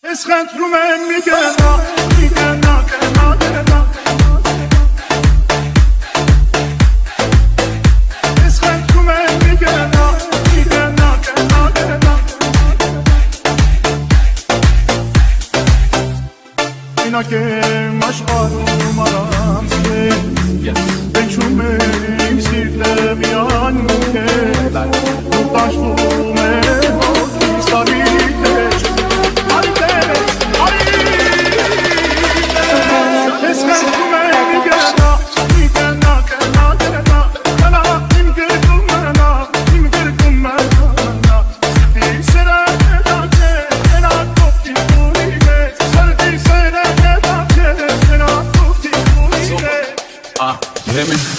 Es rentrում եմ մի գնա, մի գնա, գնա, գնա Es rentrում եմ մի գնա, մի գնա, գնա, գնա Ինակ եմ աշխարհում առանց քեզ Վենչում եմ սիրտը միան քեզ Ու տաշվում եմ հոգիս արի տեջ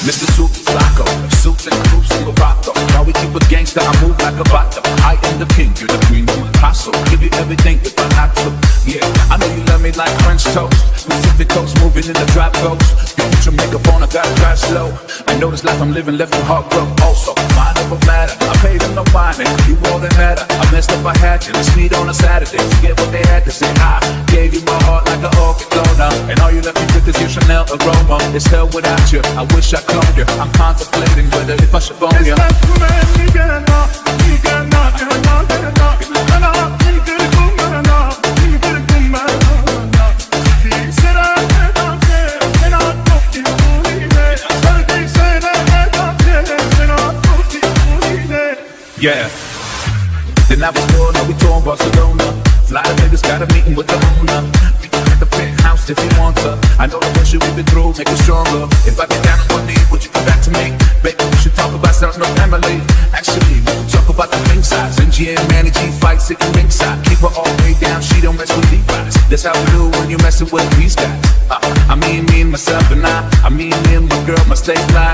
Mr. Super Flacco, suits and coops in Morocco. Now we keep a gangster, I move like a vato. I am the king, you're the queen, I'm Picasso. Give you everything if I had to. Yeah, I know you love me like French toast. Pacific coast, moving in the drop coast. Get your makeup on, I gotta drive slow. I know this life I'm living left my heart broke. Also, mind over matter. I paid them no mind, you more than matter. I messed up, I had you. Let's meet on a Saturday. Forget what they had to say. I gave you my heart like an orchid donor. And all you left me with is your Chanel aroma. It's hell without you. I wish I cloned you. I'm contemplating whether if I should phone you. Yeah. Then I was born, now we touring Barcelona. Fly the niggas, got a meeting with the owner. We can at the penthouse if he wants her. I know the bullshit we've been through, make it stronger. If I get down on one knee, would you come back to me? Baby, we should talk about sounds no family. Actually, we can talk about the ring size. NG and Manny G fight, sitting ringside. Keep her all the way down, she don't mess with Levi's. That's how we do when you messing with these guys. I mean me and myself and I mean me and my girl, my stay fly,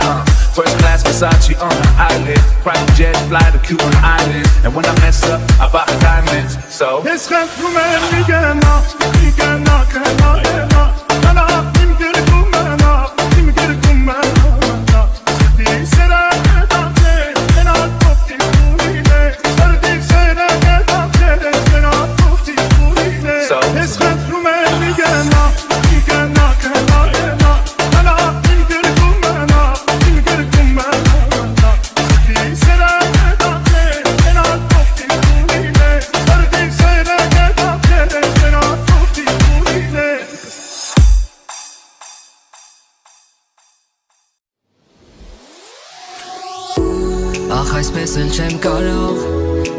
First class Versace on the island. Private jet, fly to Cuban Island. And when I mess up, I buy her diamonds. So Es rentrում եմ մի գնա, մի գնա, գնա, գնա Գնա, իմ գրկում մնա, իմ գրկում մնա Սրտի սերը հետաթե, ենա կողքի կուրին է Սրտի սերը հետաթե, ենա կողքի կուրին է Es rentrում եմ մի գնա, մի գնա, գնա, գնա Գնա, իմ գրկում մնա, իմ գրկում մնա Սրտի սերը հետաթե, ենա կողքի կուրին է Սրտի սերը հետաթե, ենա կողքի կուրին է Ախ այսպես էլ չեմ կարող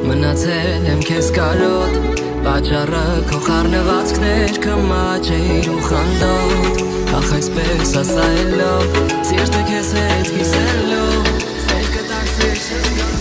Մնացել եմ քեզ կարոտ Պատճառը քո խառնվածքներ Կմաճեիր ու խանդոտ Ախ այսպես ասայելով Սիրտը քեզ հետ կիսելով Սերկը տաքսեր չես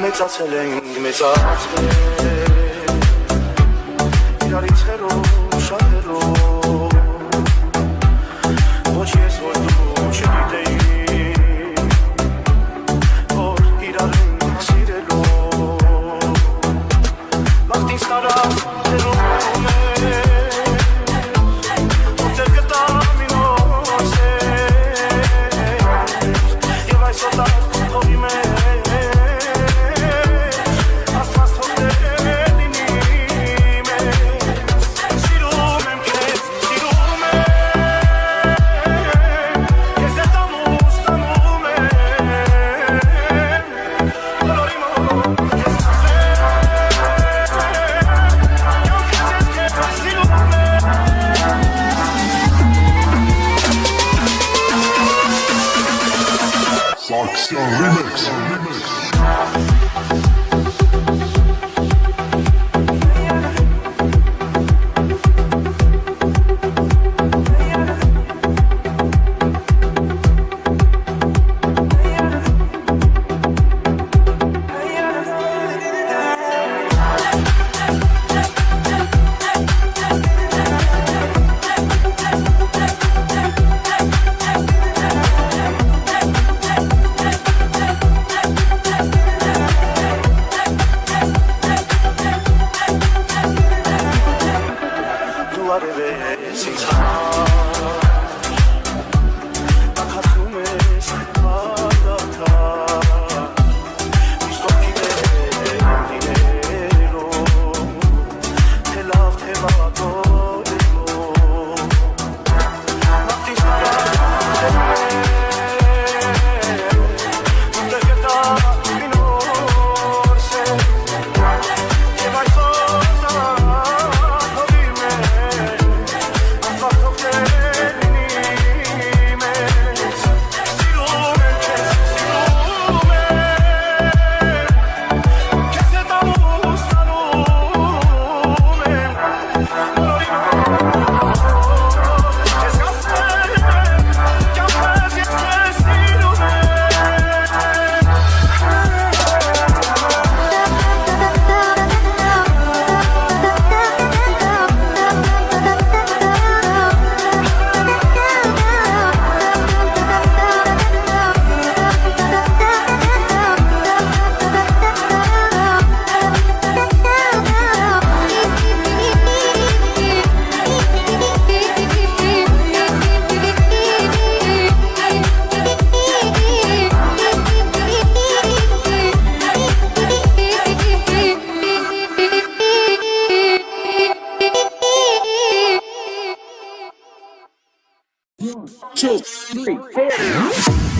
Մեծացել ենք, մեծացել իրարից հերով, շատ հերով ոչ ես, որ դու չգիտեի որ իրար ենք սիրելով վաղտ ինձ տարավ հերում որտեղ գտա մի նոր սեր և այսօր դա հովի մեր Action Remix. One, two, three, four.